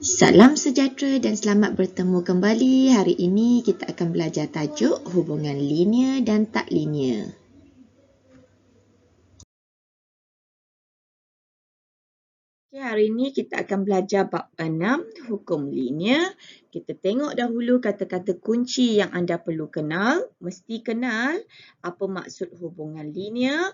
Salam sejahtera dan selamat bertemu kembali. Hari ini kita akan belajar tajuk hubungan linear dan tak linear. Okay, hari ini kita akan belajar bab 6, hukum linear. Kita tengok dahulu kata-kata kunci yang anda perlu kenal. Mesti kenal apa maksud hubungan linear,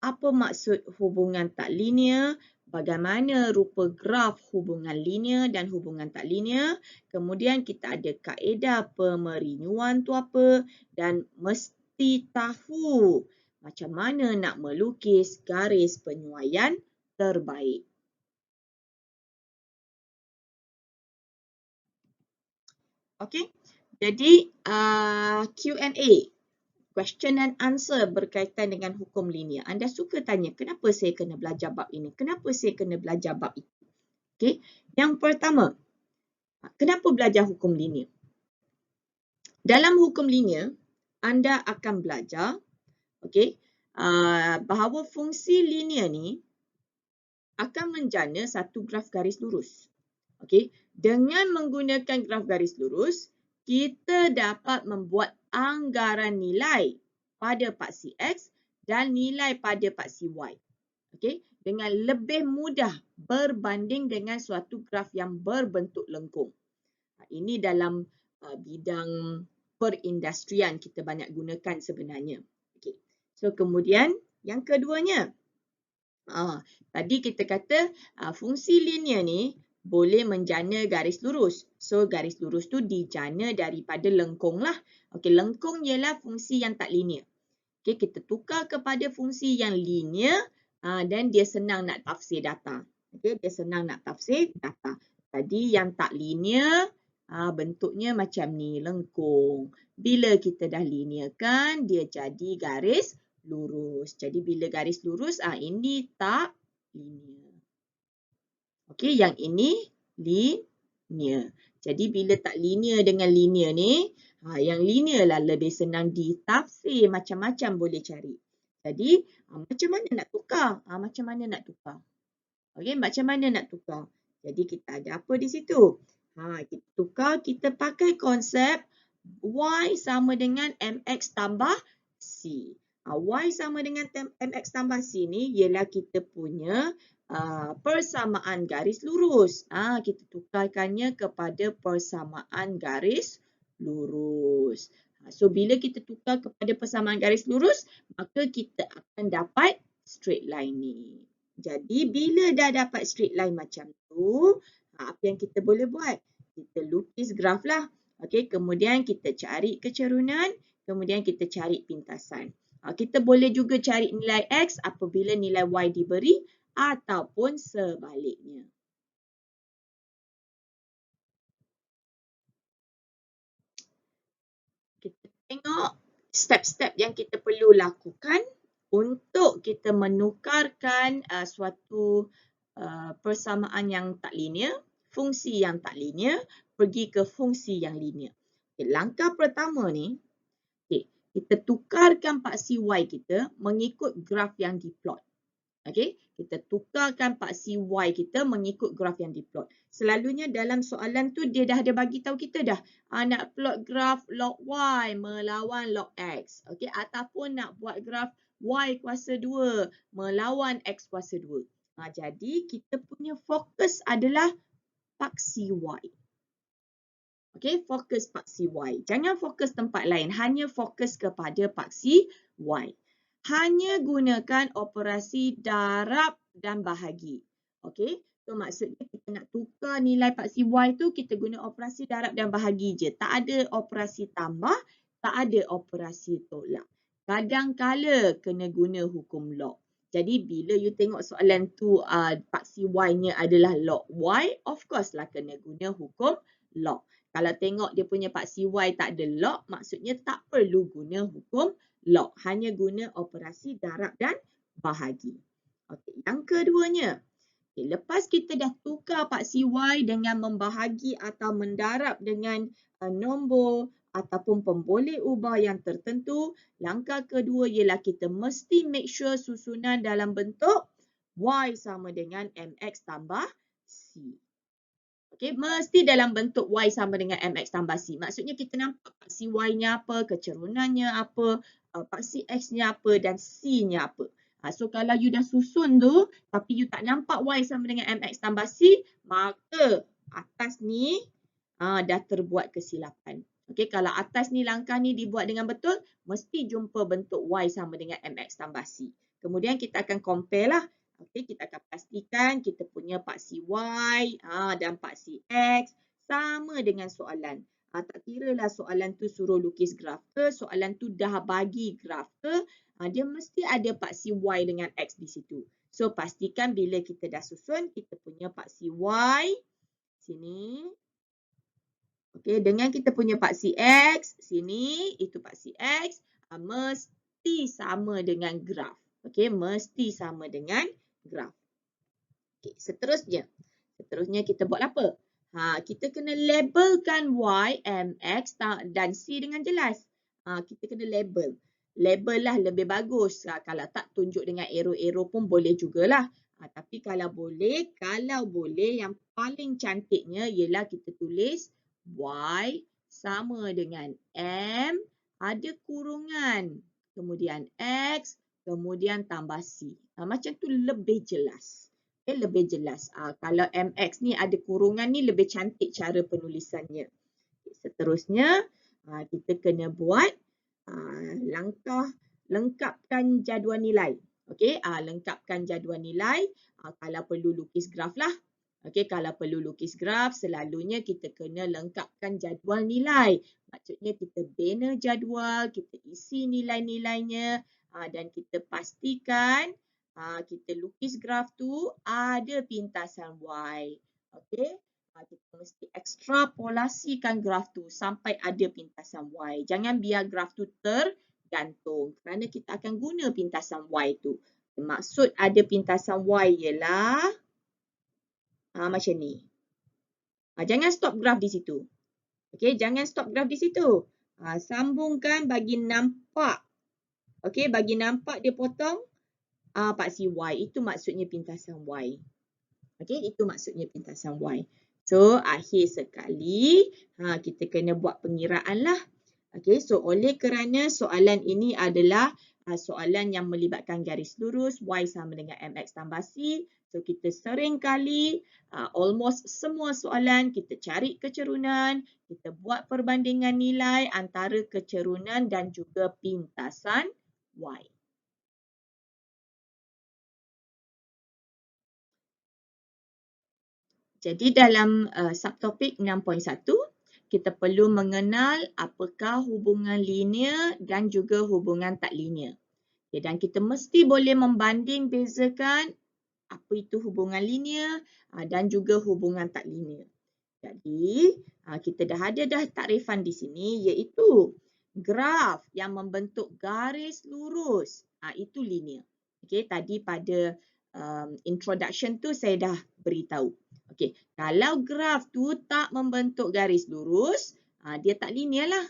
apa maksud hubungan tak linear, bagaimana rupa graf hubungan linear dan hubungan tak linear. Kemudian kita ada kaedah pemerinyuan tu apa dan mesti tahu macam mana nak melukis garis penyuaian terbaik. Okey, jadi Q&A, question and answer berkaitan dengan hukum linear. Anda suka tanya, kenapa saya kena belajar bab ini? Kenapa saya kena belajar bab itu? Okey, yang pertama, kenapa belajar hukum linear? Dalam hukum linear, anda akan belajar okey, bahawa fungsi linear ni akan menjana satu graf garis lurus. Okey, dengan menggunakan graf garis lurus, kita dapat membuat anggaran nilai pada paksi X dan nilai pada paksi Y. Okey, dengan lebih mudah berbanding dengan suatu graf yang berbentuk lengkung. Ini dalam bidang perindustrian kita banyak gunakan sebenarnya. Okey. So kemudian yang keduanya, tadi kita kata fungsi linear ni boleh menjana garis lurus. So, garis lurus tu dijana daripada lengkung lah. Okey, lengkung ialah fungsi yang tak linear. Okey, kita tukar kepada fungsi yang linear dan dia senang nak tafsir data. Okey, dia senang nak tafsir data. Tadi yang tak linear, bentuknya macam ni, lengkung. Bila kita dah linearkan, dia jadi garis lurus. Jadi, bila garis lurus, ini tak linear. Okey, yang ini linear. Jadi bila tak linear dengan linear ni, yang linear lah lebih senang ditafsir, macam-macam boleh cari. Jadi macam mana nak tukar? Macam mana nak tukar? Okey, macam mana nak tukar? Jadi kita ada apa di situ? Kita tukar, kita pakai konsep Y sama dengan MX tambah C. Y sama dengan MX tambah C ni ialah kita punya persamaan garis lurus. Kita tukarkannya kepada persamaan garis lurus. So, bila kita tukar kepada persamaan garis lurus, maka kita akan dapat straight line ni. Jadi, bila dah dapat straight line macam tu, apa yang kita boleh buat? Kita lukis graf lah. Okey, kemudian kita cari kecerunan, kemudian kita cari pintasan. Kita boleh juga cari nilai X apabila nilai Y diberi ataupun sebaliknya. Kita tengok step-step yang kita perlu lakukan untuk kita menukarkan suatu persamaan yang tak linear, fungsi yang tak linear, pergi ke fungsi yang linear. Langkah pertama ni, kita tukarkan paksi Y kita mengikut graf yang diplot. Okey, kita tukarkan paksi Y kita mengikut graf yang diplot. Selalunya dalam soalan tu dia dah ada bagi tahu kita dah nak plot graf log Y melawan log X. Okey, ataupun nak buat graf Y kuasa 2 melawan X kuasa 2. Jadi kita punya fokus adalah paksi Y. Okey, fokus paksi Y. Jangan fokus tempat lain, hanya fokus kepada paksi Y. Hanya gunakan operasi darab dan bahagi. Okey, so maksudnya kita nak tukar nilai paksi Y tu, kita guna operasi darab dan bahagi je. Tak ada operasi tambah, tak ada operasi tolak. Kadang-kala kena guna hukum log. Jadi bila you tengok soalan tu paksi Y-nya adalah log Y, of course lah kena guna hukum log. Kalau tengok dia punya paksi Y tak ada log, maksudnya tak perlu guna hukum log. Hanya guna operasi darab dan bahagi. Okey, yang keduanya. Lepas kita dah tukar paksi Y dengan membahagi atau mendarab dengan nombor ataupun pemboleh ubah yang tertentu, langkah kedua ialah kita mesti make sure susunan dalam bentuk Y sama dengan MX tambah C. Okey, mesti dalam bentuk Y sama dengan MX tambah C. Maksudnya kita nampak paksi Y-nya apa, kecerunannya apa, paksi X-nya apa dan C-nya apa. So kalau you dah susun tu, tapi you tak nampak Y sama dengan MX tambah C, maka atas ni dah terbuat kesilapan. Okey, kalau atas ni langkah ni dibuat dengan betul, mesti jumpa bentuk Y sama dengan MX tambah C. Kemudian kita akan compare lah. Okey, kita akan pastikan kita punya paksi Y dan paksi X sama dengan soalan. Tak kiralah soalan tu suruh lukis graf ke, soalan tu dah bagi graf ke, dia mesti ada paksi Y dengan X di situ. So, pastikan bila kita dah susun, kita punya paksi Y sini. Okey, dengan kita punya paksi X sini, itu paksi X, mesti sama dengan graf. Okey, mesti sama dengan graf. Okay, seterusnya. Seterusnya kita buat apa? Kita kena labelkan Y, MX dan C dengan jelas. Kita kena label. Label lah lebih bagus. Kalau tak tunjuk dengan arrow-arrow pun boleh jugalah. Tapi kalau boleh yang paling cantiknya ialah kita tulis Y sama dengan M, ada kurungan. Kemudian X, kemudian tambah C. Macam tu lebih jelas. Lebih jelas. Kalau MX ni ada kurungan ni lebih cantik cara penulisannya. Seterusnya, kita kena buat langkah lengkapkan jadual nilai. Okey, lengkapkan jadual nilai. Kalau perlu lukis graf lah. Okey, kalau perlu lukis graf, selalunya kita kena lengkapkan jadual nilai. Maksudnya kita bina jadual, kita isi nilai-nilainya dan kita pastikan kita lukis graf tu ada pintasan Y. Okey. Kita mesti ekstrapolasikan graf tu sampai ada pintasan Y. Jangan biar graf tu tergantung kerana kita akan guna pintasan Y tu. Maksud ada pintasan Y ialah macam ni. Jangan stop graf di situ. Okey, jangan stop graf di situ. Sambungkan bagi nampak. Okey, bagi nampak dia potong paksi Y. Itu maksudnya pintasan Y. Okey, itu maksudnya pintasan Y. So, akhir sekali, kita kena buat pengiraan lah. Okey, so oleh kerana soalan ini adalah soalan yang melibatkan garis lurus, Y sama dengan MX tambah C. So, kita sering kali, almost semua soalan, kita cari kecerunan, kita buat perbandingan nilai antara kecerunan dan juga pintasan Y. Jadi dalam subtopik 6.1, kita perlu mengenal apakah hubungan linear dan juga hubungan tak linear. Okay, dan kita mesti boleh membanding bezakan apa itu hubungan linear dan juga hubungan tak linear. Jadi, kita dah ada takrifan di sini iaitu graf yang membentuk garis lurus. Itu linear. Okay, tadi pada introduction tu saya dah beritahu. Okey, kalau graf tu tak membentuk garis lurus, dia tak linear lah.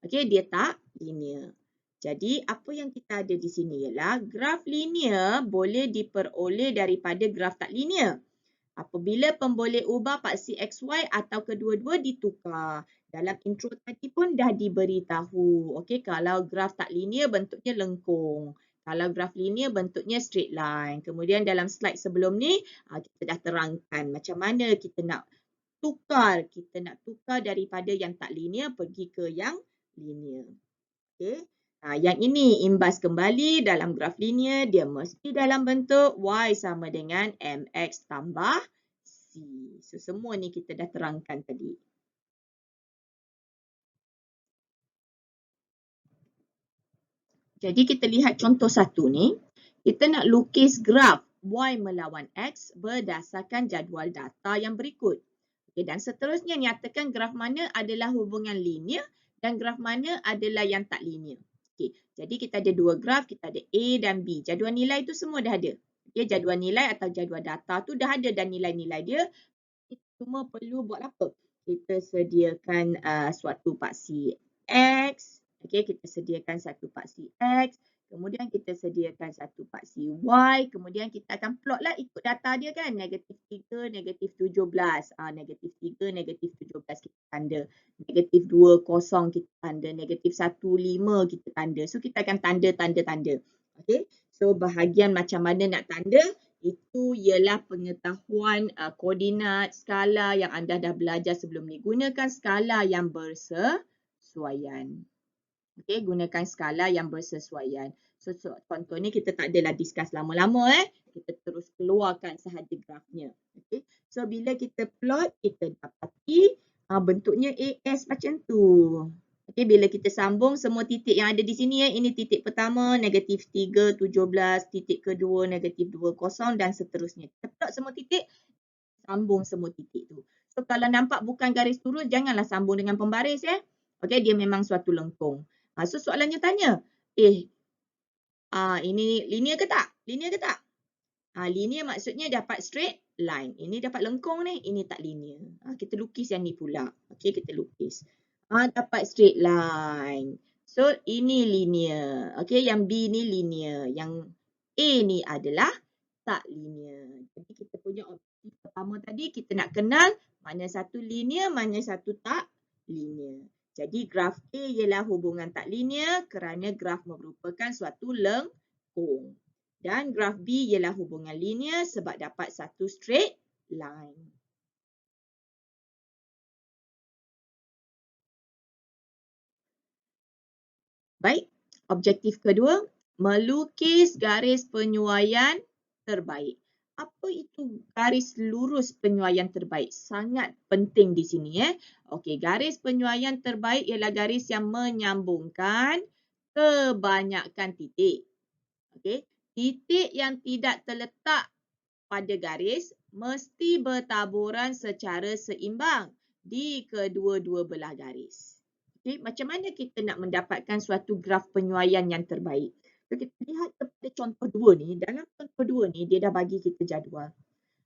Okey, dia tak linear. Jadi, apa yang kita ada di sini ialah graf linear boleh diperoleh daripada graf tak linear. Apabila pemboleh ubah paksi XY atau kedua-dua ditukar. Dalam intro tadi pun dah diberitahu. Okey, kalau graf tak linear bentuknya lengkung. Kalau graf linear bentuknya straight line. Kemudian dalam slide sebelum ni, kita dah terangkan macam mana kita nak tukar. Kita nak tukar daripada yang tak linear pergi ke yang linear. Okey. Yang ini imbas kembali dalam graf linear, dia mesti dalam bentuk Y sama dengan MX tambah C. So, semua ni kita dah terangkan tadi. Jadi kita lihat contoh satu ni. Kita nak lukis graf Y melawan X berdasarkan jadual data yang berikut. Okay, dan seterusnya nyatakan graf mana adalah hubungan linear dan graf mana adalah yang tak linear. Okay, jadi kita ada dua graf, kita ada A dan B. Jadual nilai tu semua dah ada. Okay, jadual nilai atau jadual data tu dah ada dan nilai-nilai dia. Kita cuma perlu buat apa? Kita sediakan suatu paksi X. Okay, kita sediakan satu paksi X. Kemudian kita sediakan satu paksi Y. Kemudian kita akan plot lah ikut data dia kan. Negatif 3, negatif 17. Negatif 3, negatif 17 kita tanda. Negatif 2, kosong kita tanda. Negatif 1, 5 kita tanda. So kita akan tanda. Okay. So bahagian macam mana nak tanda, itu ialah pengetahuan koordinat skala yang anda dah belajar sebelum ni. Gunakan skala yang bersesuaian. Okay, gunakan skala yang bersesuaian. So contoh ni kita tak adalah discuss lama-lama Kita terus keluarkan sahaja grafnya. Okay. So bila kita plot, kita dapati bentuknya AS macam tu. Okay, bila kita sambung semua titik yang ada di sini ini titik pertama, negatif 3, 17, titik kedua, negatif 2, kosong dan seterusnya. Kita plot semua titik, sambung semua titik tu. So kalau nampak bukan garis lurus, janganlah sambung dengan pembaris Okay, dia memang suatu lengkung. So soalannya tanya, ini linear ke tak? Linear ke tak? Linear maksudnya dapat straight line. Ini dapat lengkung ni, ini tak linear. Kita lukis yang ni pula. Okay, kita lukis. Dapat straight line. So ini linear. Okay, yang B ni linear. Yang A ni adalah tak linear. Jadi kita punya objektif pertama tadi, kita nak kenal mana satu linear, mana satu tak linear. Jadi graf A ialah hubungan tak linear kerana graf merupakan suatu lengkung. Dan graf B ialah hubungan linear sebab dapat satu straight line. Baik, objektif kedua, melukis garis penyuaian terbaik. Apa itu garis lurus penyuaian terbaik? Sangat penting di sini Okey, garis penyuaian terbaik ialah garis yang menyambungkan kebanyakan titik. Okey, titik yang tidak terletak pada garis mesti bertaburan secara seimbang di kedua-dua belah garis. Okay, macam mana kita nak mendapatkan suatu graf penyuaian yang terbaik? So, kita lihat kepada contoh 2 ni. Dalam contoh 2 ni, dia dah bagi kita jadual.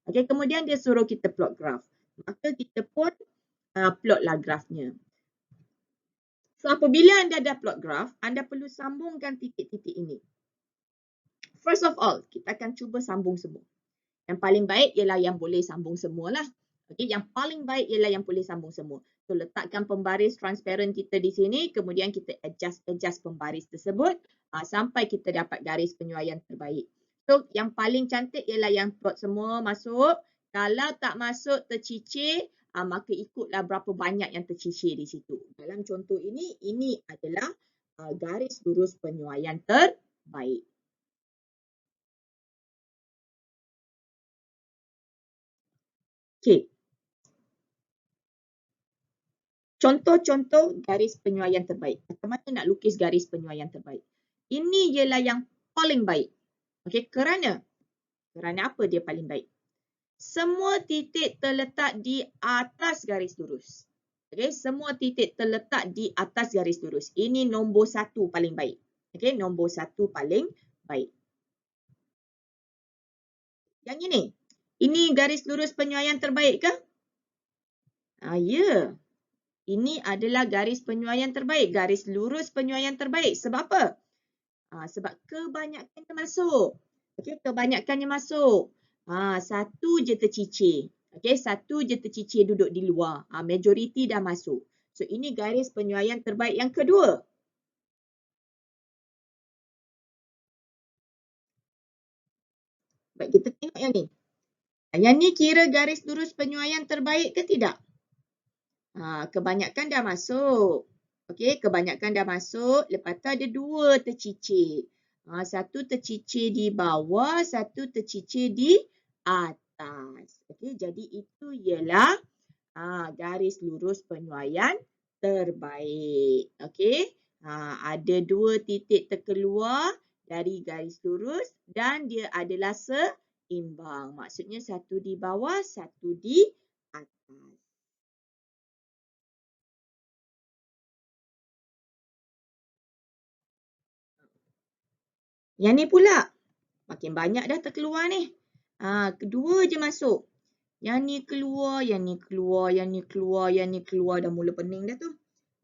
Okay, kemudian dia suruh kita plot graf. Maka kita pun plotlah grafnya. So, apabila anda dah plot graf, anda perlu sambungkan titik-titik ini. First of all, kita akan cuba sambung semua. Yang paling baik ialah yang boleh sambung semua lah. Okay, yang paling baik ialah yang boleh sambung semua. So, letakkan pembaris transparent kita di sini. Kemudian kita adjust pembaris tersebut sampai kita dapat garis penyuaian terbaik. So, yang paling cantik ialah yang plot semua masuk. Kalau tak masuk tercicir, maka ikutlah berapa banyak yang tercicir di situ. Dalam contoh ini adalah garis lurus penyuaian terbaik. Okay. Contoh-contoh garis penyuaian terbaik. Macam mana nak lukis garis penyuaian terbaik? Ini ialah yang paling baik. Okey, kerana apa dia paling baik? Semua titik terletak di atas garis lurus. Okey, semua titik terletak di atas garis lurus. Ini nombor 1 paling baik. Okey, nombor 1 paling baik. Yang ini garis lurus penyuaian terbaik ke? Ya. Ini adalah garis penyuaian terbaik, garis lurus penyuaian terbaik. Sebab apa? Sebab kebanyakannya masuk. Okey, kebanyakannya masuk. Satu je tercicir. Okey, satu je tercicir duduk di luar. Majoriti dah masuk. So, ini garis penyuaian terbaik yang kedua. Baik, kita tengok yang ni. Yang ni kira garis lurus penyuaian terbaik ke tidak? Kebanyakan dah masuk. Okey, kebanyakan dah masuk. Lepas tu ada 2 tercicir. Satu tercicir di bawah, satu tercicir di atas. Okey, jadi itu ialah garis lurus penyuaian terbaik. Okey, ada 2 titik terkeluar dari garis lurus dan dia adalah seimbang. Maksudnya satu di bawah, satu di atas. Yang ni pula, makin banyak dah terkeluar ni. Kedua je masuk. Yang ni keluar, yang ni keluar, yang ni keluar, yang ni keluar. Dah mula pening dah tu.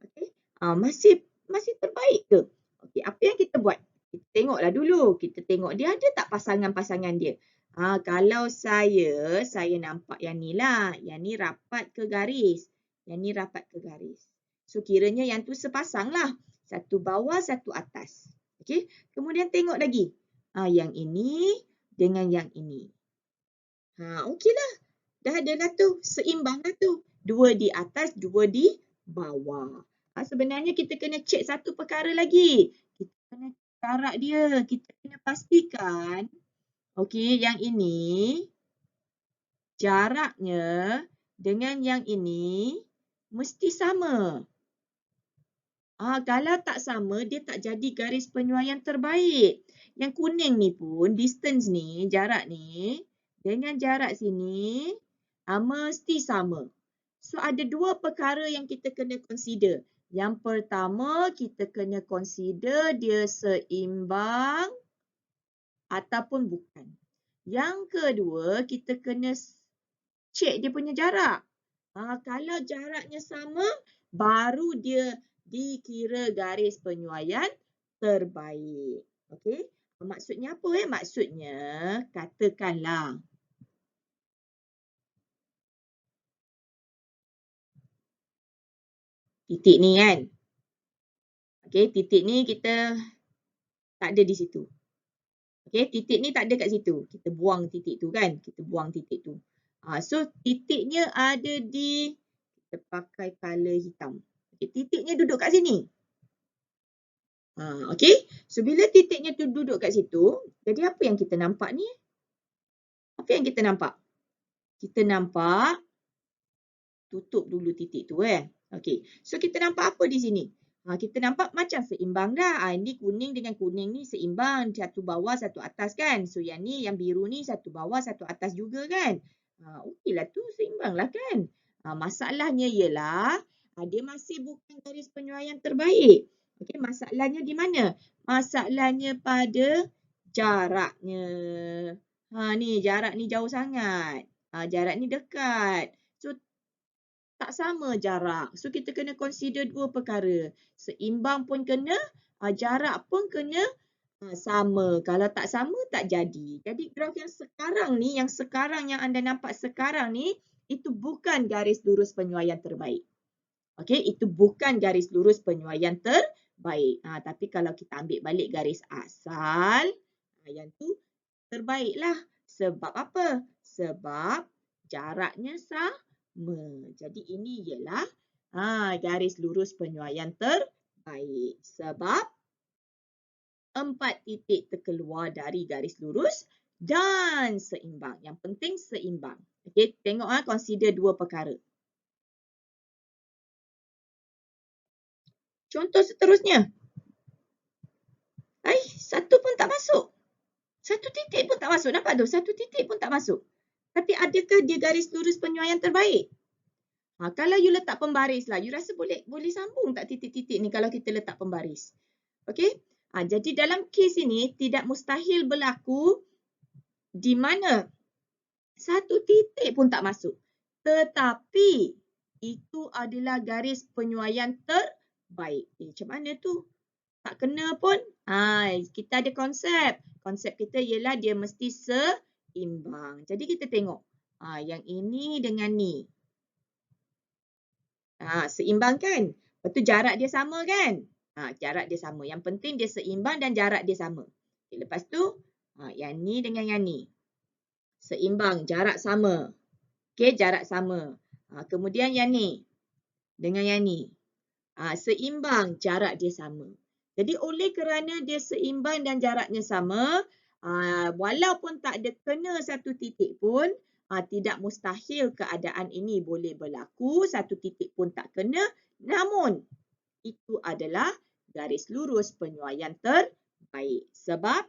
Okay. Masih terbaik ke? Okay, apa yang kita buat? Kita tengoklah dulu. Kita tengok dia ada tak pasangan-pasangan dia. Kalau saya nampak yang ni lah. Yang ni rapat ke garis. Yang ni rapat ke garis. So, kiranya yang tu sepasang lah. Satu bawah, satu atas. Okey. Kemudian tengok lagi. Yang ini dengan yang ini. Okeylah. Dah ada lah tu. Seimbang lah tu. Dua di atas, dua di bawah. Sebenarnya kita kena cek satu perkara lagi. Kita kena jarak dia. Kita kena pastikan. Okey, yang ini jaraknya dengan yang ini mesti sama. Kalau tak sama, dia tak jadi garis penyuaian terbaik. Yang kuning ni pun, distance ni, jarak ni, dengan jarak sini, mesti sama. So, ada dua perkara yang kita kena consider. Yang pertama, kita kena consider dia seimbang ataupun bukan. Yang kedua, kita kena cek dia punya jarak. Kalau jaraknya sama, baru dia dikira garis penyuaian terbaik. Okey? Maksudnya apa? Maksudnya, katakanlah titik ni kan. Okey, titik ni kita tak ada di situ. Okey, titik ni tak ada kat situ. Kita buang titik tu kan. Kita buang titik tu. So, titiknya ada di, kita pakai colour hitam. Okay, titiknya duduk kat sini. Okey, so bila titiknya tu duduk kat situ, jadi apa yang kita nampak ni? Apa yang kita nampak? Kita nampak, tutup dulu titik tu Okey, so kita nampak apa di sini? Kita nampak macam seimbang dah. Ini kuning dengan kuning ni seimbang. Satu bawah, satu atas kan. So yang ni, yang biru ni satu bawah, satu atas juga kan. Okeylah tu, seimbang lah kan. Masalahnya ialah, dia masih bukan garis penyuaian terbaik. Okey, masalahnya di mana? Masalahnya pada jaraknya. Ni jarak ni jauh sangat. Jarak ni dekat. So, tak sama jarak. So, kita kena consider dua perkara. Seimbang pun kena, jarak pun kena sama. Kalau tak sama, tak jadi. Jadi, graf yang sekarang yang anda nampak sekarang ni, itu bukan garis lurus penyuaian terbaik. Okey, itu bukan garis lurus penyuaian terbaik. Tapi kalau kita ambil balik garis asal, yang tu terbaiklah. Sebab apa? Sebab jaraknya sama. Jadi ini ialah garis lurus penyuaian terbaik. Sebab 4 titik terkeluar dari garis lurus dan seimbang. Yang penting seimbang. Okey, tengok consider dua perkara. Contoh seterusnya. Satu pun tak masuk. Satu titik pun tak masuk. Nampak tu? Satu titik pun tak masuk. Tapi adakah dia garis lurus penyuaian terbaik? Kalau you letak pembaris lah, you rasa boleh sambung tak titik-titik ni kalau kita letak pembaris? Okey? Jadi dalam kes ini tidak mustahil berlaku di mana satu titik pun tak masuk. Tetapi itu adalah garis penyuaian terbaik. Macam mana tu? Tak kena pun. Kita ada konsep. Konsep kita ialah dia mesti seimbang. Jadi kita tengok. Yang ini dengan ni. Seimbang kan? Lepas tu jarak dia sama kan? Jarak dia sama. Yang penting dia seimbang dan jarak dia sama. Okay, lepas tu, yang ni dengan yang ni. Seimbang, jarak sama. Okay, jarak sama. Kemudian yang ni dengan yang ni. Seimbang, jarak dia sama. Jadi oleh kerana dia seimbang dan jaraknya sama, walaupun tak ada kena satu titik pun, tidak mustahil keadaan ini boleh berlaku, satu titik pun tak kena, namun itu adalah garis lurus penyuaian terbaik. Sebab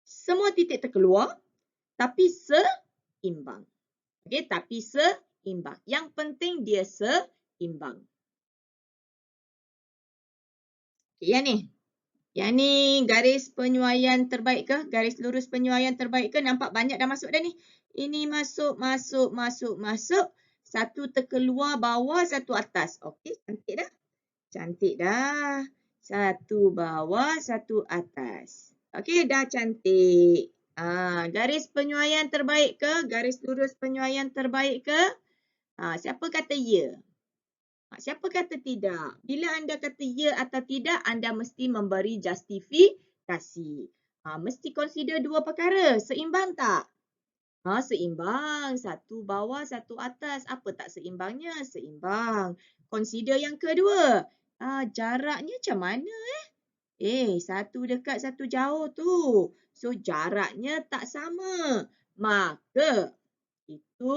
semua titik terkeluar tapi seimbang. Okey, tapi seimbang. Yang penting dia seimbang. Okay, yang ni. Yang ni garis penyuaian terbaik ke? Garis lurus penyuaian terbaik ke? Nampak banyak dah masuk dah ni. Ini masuk. Satu terkeluar bawah, satu atas. Okey, cantik dah. Cantik dah. Satu bawah, satu atas. Okey, dah cantik. Garis penyuaian terbaik ke? Garis lurus penyuaian terbaik ke? Siapa kata ya? Siapa kata tidak? Bila anda kata ya atau tidak, anda mesti memberi justifikasi. Mesti consider dua perkara. Seimbang tak? Seimbang. Satu bawah, satu atas. Apa tak seimbangnya? Seimbang. Consider yang kedua. Jaraknya macam mana? Satu dekat, satu jauh tu. So, jaraknya tak sama. Maka, itu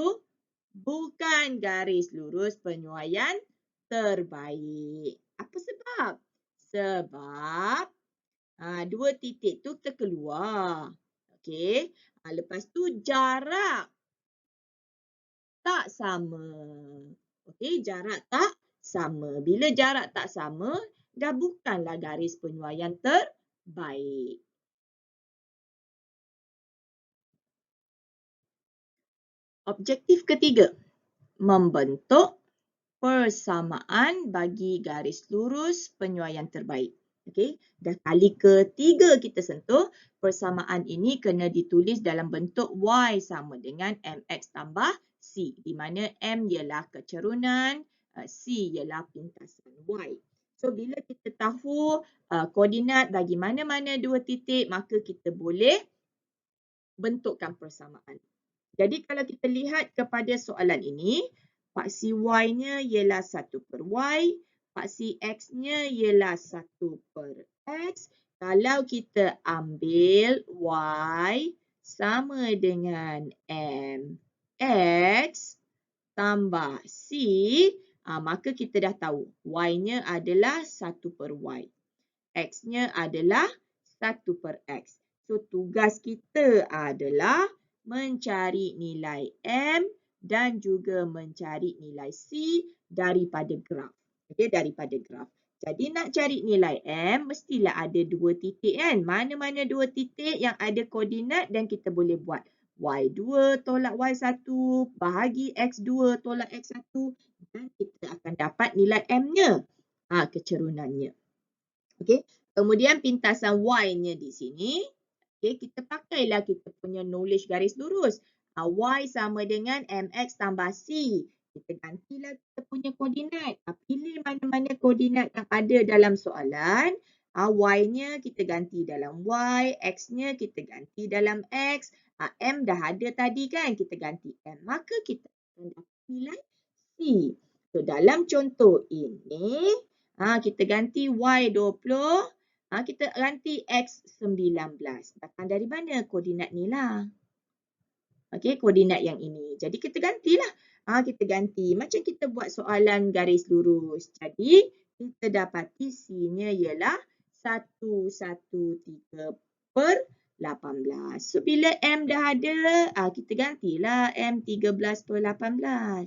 bukan garis lurus penyuaian terbaik. Apa sebab? Sebab dua titik tu terkeluar. Okey. Lepas tu jarak tak sama. Okey, jarak tak sama. Bila jarak tak sama, dah bukanlah garis penyuaian terbaik. Objektif ketiga, membentuk persamaan bagi garis lurus penyuaian terbaik. Okey, dah kali ketiga kita sentuh, persamaan ini kena ditulis dalam bentuk Y sama dengan MX tambah C, di mana M ialah kecerunan, C ialah pintasan Y. So, bila kita tahu koordinat bagi mana-mana dua titik, maka kita boleh bentukkan persamaan. Jadi, kalau kita lihat kepada soalan ini, paksi Y-nya ialah 1 per Y, paksi X-nya ialah 1 per X. Kalau kita ambil Y sama dengan MX tambah C, maka kita dah tahu Y-nya adalah 1 per Y. X-nya adalah 1 per X. So, tugas kita adalah mencari nilai M dan juga mencari nilai C daripada graf. Okey, daripada graf. Jadi nak cari nilai M, mestilah ada dua titik kan? Mana-mana dua titik yang ada koordinat dan kita boleh buat Y2 tolak Y1 bahagi X2 tolak X1 dan kita akan dapat nilai M-nya. Kecerunannya. Okey, kemudian pintasan Y-nya di sini. Okey, kita pakailah kita punya knowledge garis lurus. Y sama dengan MX tambah C. Kita gantilah kita punya koordinat. Pilih mana-mana koordinat yang ada dalam soalan. Y-nya kita ganti dalam Y. X-nya kita ganti dalam X. M dah ada tadi kan? Kita ganti M. Maka kita akan dapat nilai C. So, dalam contoh ini, kita ganti Y20. Kita ganti X19. Datang dari mana? Koordinat ni lah. Okey, koordinat yang ini. Jadi, kita gantilah. Kita ganti. Macam kita buat soalan garis lurus. Jadi, kita dapati C-nya ialah 113 per 18. So, bila M dah ada, kita gantilah M 13 per 18.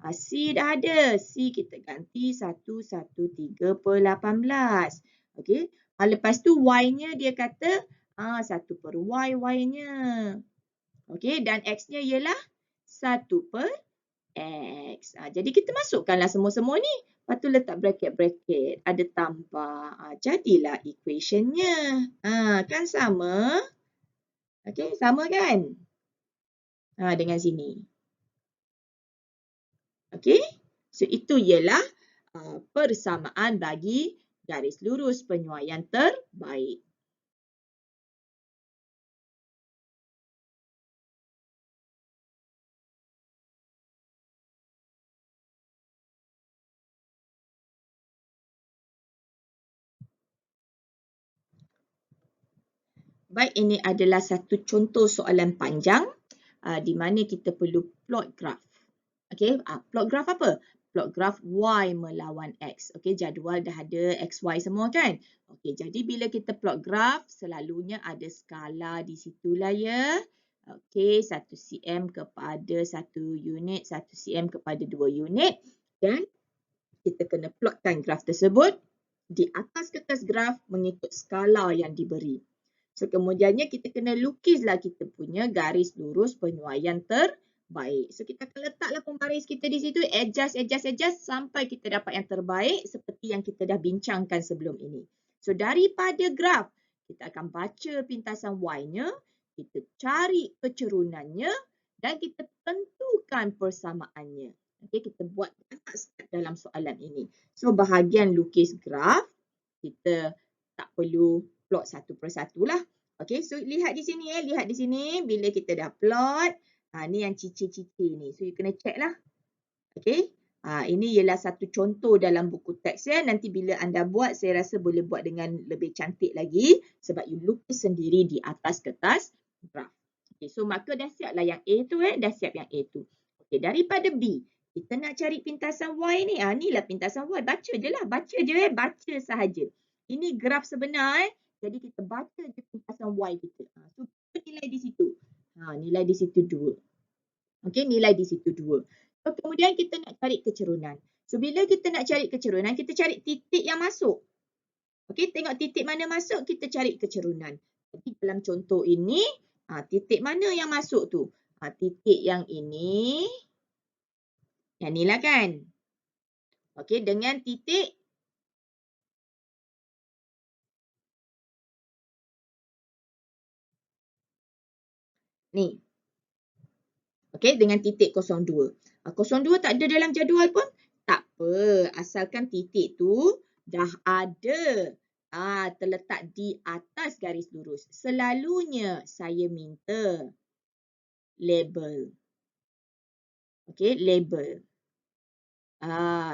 C dah ada. C kita ganti 113 per 18. Okey. Lepas tu Y-nya dia kata 1 per Y, Y-nya. Okey, dan X-nya ialah 1 per X. Jadi kita masukkanlah semua-semua ni. Lepas tu letak bracket-bracket. Ada tambah. Jadilah equation-nya. Kan sama? Okey, sama kan? Dengan sini. Okey? So, itu ialah persamaan bagi garis lurus penyuaian terbaik. Baik, ini adalah satu contoh soalan panjang di mana kita perlu plot graf. Okey, plot graf apa? Plot graf Y melawan X. Okey, jadual dah ada XY semua kan? Okey, jadi bila kita plot graf, selalunya ada skala di situlah ya. Okey, 1 cm kepada 1 unit, 1 cm kepada 2 unit. Dan kita kena plotkan graf tersebut di atas kertas graf mengikut skala yang diberi. So, kemudiannya kita kena lukislah kita punya garis lurus penyuaian terbaik. terbaik. So kita akan letaklah pembaris kita di situ, adjust sampai kita dapat yang terbaik seperti yang kita dah bincangkan sebelum ini. So daripada graf, kita akan baca pintasan Y-nya, kita cari kecerunannya dan kita tentukan persamaannya. Okay, kita buat banyak step dalam soalan ini. So bahagian lukis graf, kita tak perlu plot satu persatu lah. Okay, so lihat di sini lihat di sini bila kita dah plot, ni yang cicir-cicir ni. So you kena check lah. Okay, ini ialah satu contoh dalam buku teks ya. Nanti bila anda buat, saya rasa boleh buat dengan lebih cantik lagi sebab you lukis sendiri di atas kertas graf. Okay, so maka dah siap lah yang A tu dah siap yang A tu. Okay, daripada B, kita nak cari pintasan Y ni. Inilah pintasan Y. Baca je lah. Baca je baca sahaja. Ini graf sebenar jadi kita baca je pintasan Y kita. So nilai di situ. Nilai di situ 2. Okey, nilai di situ 2. So kemudian kita nak cari kecerunan. So bila kita nak cari kecerunan, kita cari titik yang masuk. Okey, tengok titik mana masuk, kita cari kecerunan. Jadi dalam contoh ini, titik mana yang masuk tu? Titik yang ini. Yang ni lah kan. Okey, dengan titik ni. Okey, dengan titik 02. 02 tak ada dalam jadual pun tak apa. Asalkan titik tu dah ada terletak di atas garis lurus. Selalunya saya minta label. Okey, label.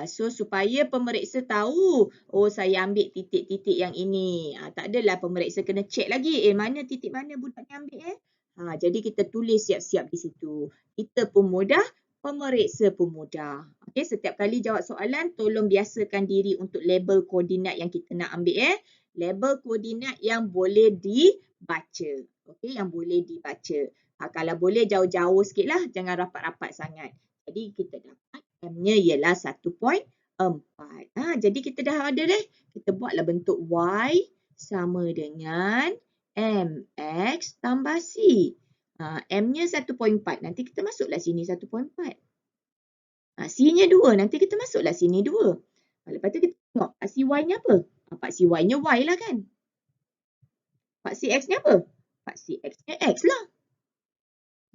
So supaya pemeriksa tahu, saya ambil titik-titik yang ini. Tak adalah pemeriksa kena check lagi. Mana titik mana budak ni ambil jadi kita tulis siap-siap di situ. Kita pun mudah, pemeriksa pun mudah. Okey, setiap kali jawab soalan, tolong biasakan diri untuk label koordinat yang kita nak ambil Label koordinat yang boleh dibaca. Okey, yang boleh dibaca. Kalau boleh jauh-jauh sikitlah, jangan rapat-rapat sangat. Jadi kita dapat M-nya ialah 1.4. Jadi kita dah ada dah. Kita buatlah bentuk Y sama dengan MX tambah C. M-nya 1.4. Nanti kita masuklah sini 1.4. C-nya 2. Nanti kita masuklah sini 2. Lepas tu kita tengok paksi Y-nya apa? Paksi Y-nya Y lah kan? Paksi X-nya apa? Paksi X-nya X lah.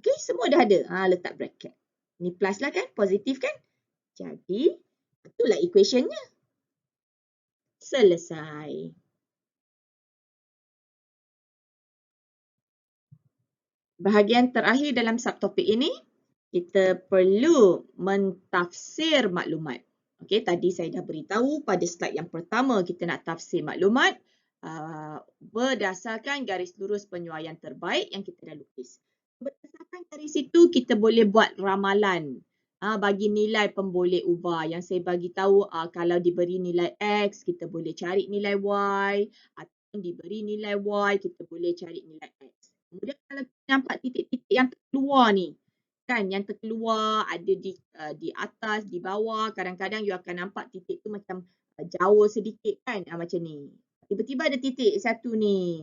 Okay, semua dah ada. Letak bracket. Ni plus lah kan? Positif kan? Jadi, itulah equation-nya. Selesai. Bahagian terakhir dalam subtopik ini, kita perlu mentafsir maklumat. Okey, tadi saya dah beritahu pada slide yang pertama kita nak tafsir maklumat berdasarkan garis lurus penyuaian terbaik yang kita dah lukis. Berdasarkan dari situ kita boleh buat ramalan bagi nilai pemboleh ubah. Yang saya bagi tahu kalau diberi nilai X, kita boleh cari nilai Y. Ataupun diberi nilai Y, kita boleh cari nilai X. Kemudian kalau kita nampak titik-titik yang terkeluar ni, kan yang terkeluar ada di atas, di bawah, kadang-kadang you akan nampak titik tu macam jauh sedikit kan, macam ni. Tiba-tiba ada titik satu ni.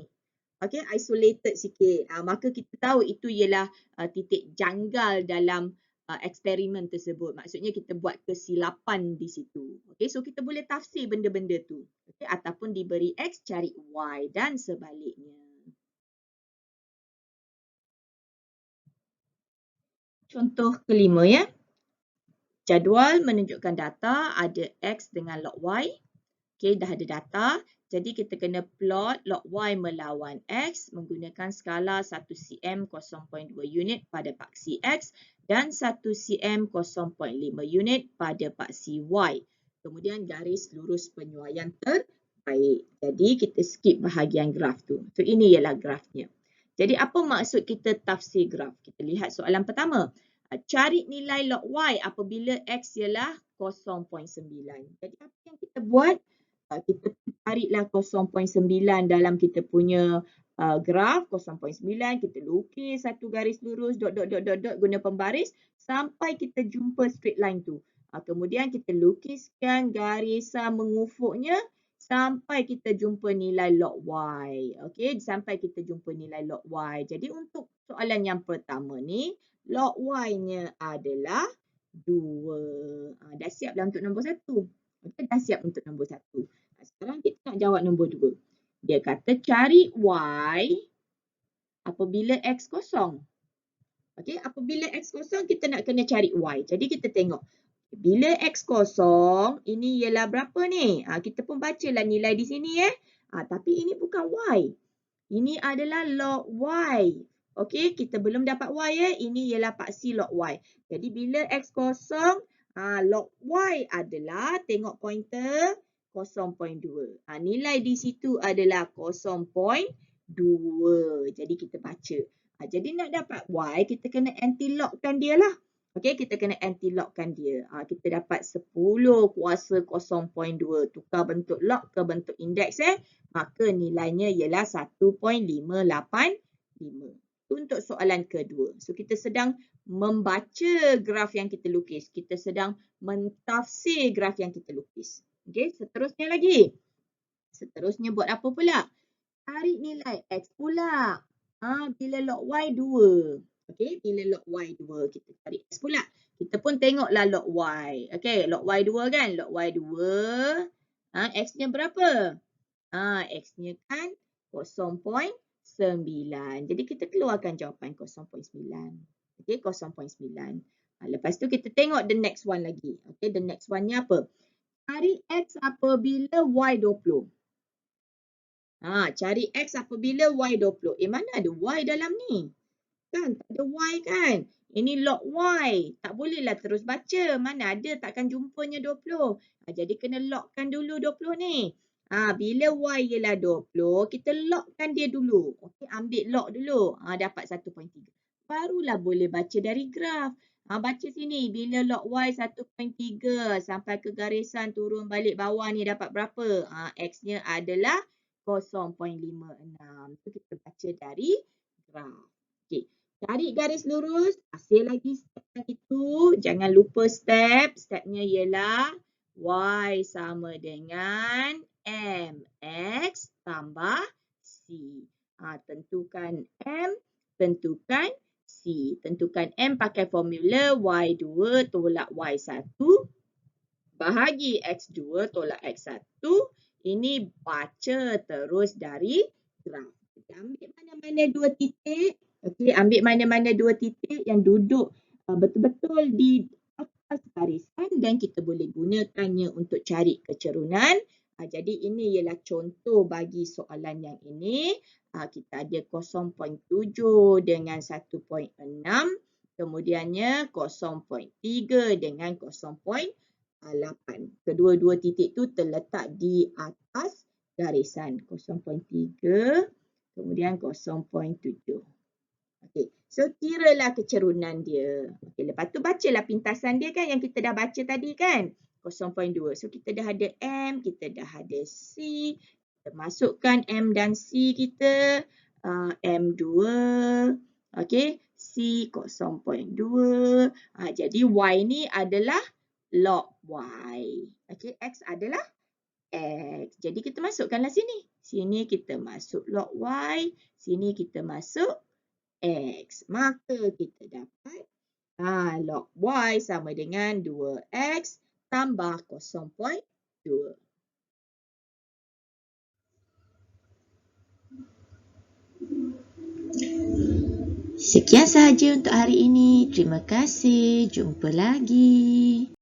Okay, isolated sikit. Maka kita tahu itu ialah titik janggal dalam eksperimen tersebut. Maksudnya kita buat kesilapan di situ. Okay, so kita boleh tafsir benda-benda tu. Okay, ataupun diberi X, cari Y dan sebaliknya. Contoh kelima ya. Jadual menunjukkan data ada X dengan log Y. Okay, dah ada data. Jadi kita kena plot log Y melawan X menggunakan skala 1 cm 0.2 unit pada paksi X dan 1 cm 0.5 unit pada paksi Y. Kemudian garis lurus penyuaian terbaik. Jadi kita skip bahagian graf tu. So ini ialah grafnya. Jadi apa maksud kita tafsir graf? Kita lihat soalan pertama. Cari nilai log Y apabila X ialah 0.9. Jadi apa yang kita buat? Kita carilah 0.9 dalam kita punya graf 0.9. Kita lukis satu garis lurus dot guna pembaris sampai kita jumpa straight line tu. Kemudian kita lukiskan garisan mengufuknya sampai kita jumpa nilai log Y. Okey, sampai kita jumpa nilai log Y. Jadi untuk soalan yang pertama ni, log Y-nya adalah 2. Dah siap dah untuk nombor 1. Okay, dah siap untuk nombor 1. Sekarang kita nak jawab nombor 2. Dia kata cari Y apabila X kosong. Okay, apabila X kosong, kita nak kena cari Y. Jadi kita tengok. Bila X kosong, ini ialah berapa ni? Kita pun bacalah nilai di sini. Tapi ini bukan Y. Ini adalah log Y. Okey, kita belum dapat Y. Ini ialah paksi log Y. Jadi bila X kosong, log Y adalah, tengok pointer, 0.2. Nilai di situ adalah 0.2. Jadi kita baca. Jadi nak dapat Y, kita kena anti-logkan dia lah. Okey, kita kena anti-logkan dia. Kita dapat 10 kuasa 0.2. Tukar bentuk log ke bentuk indeks. Maka nilainya ialah 1.585. Untuk soalan kedua. So, kita sedang membaca graf yang kita lukis. Kita sedang mentafsir graf yang kita lukis. Okey, seterusnya lagi. Seterusnya buat apa pula? Cari nilai X pula. Bila log Y 2. Okey, bila log Y 2, kita cari X pula. Kita pun tengoklah log Y. Okey, log Y 2 kan? Log Y 2. X-nya berapa? X-nya kan 0.9. Jadi kita keluarkan jawapan 0.9. Okey, 0.9. Lepas tu kita tengok the next one lagi. Okey, the next one-nya apa? Cari X apabila Y 20. Cari X apabila Y 20. Mana ada Y dalam ni? Kan, tak ada Y kan? Ini log Y. Tak bolehlah terus baca. Mana ada, takkan jumpanya 20. Jadi kena logkan dulu 20 ni. Bila Y ialah 20, kita logkan dia dulu. Okey, ambil log dulu. Dapat 1.3. Barulah boleh baca dari graf. Baca sini. Bila log Y 1.3 sampai ke garisan turun balik bawah ni dapat berapa? X-nya adalah 0.56. Itu kita baca dari graf. Okey. Cari garis lurus, hasil lagi step yang itu. Jangan lupa step. Stepnya ialah Y sama dengan MX tambah C. Tentukan M, tentukan C. Tentukan M pakai formula Y2 tolak Y1 bahagi X2 tolak X1. Ini baca terus dari graf. Kita ambil mana-mana dua titik. Okey, ambil mana-mana dua titik yang duduk betul-betul di atas garisan dan kita boleh gunakannya untuk cari kecerunan. Jadi ini ialah contoh bagi soalan yang ini. Kita ada 0.7 dengan 1.6. Kemudiannya 0.3 dengan 0.8. Kedua-dua titik tu terletak di atas garisan. 0.3 kemudian 0.7. Okey, so kiralah kecerunan dia. Okey, lepas tu bacalah pintasan dia kan yang kita dah baca tadi kan. 0.2. So kita dah ada M, kita dah ada C. Kita masukkan M dan C kita. M2. Okey, C 0.2. Jadi Y ni adalah log Y. Okey, X adalah X. Jadi kita masukkanlah sini. Sini kita masuk log Y. Sini kita masuk X. Maka kita dapat log Y sama dengan 2X tambah 0.2. Sekian sahaja untuk hari ini. Terima kasih. Jumpa lagi.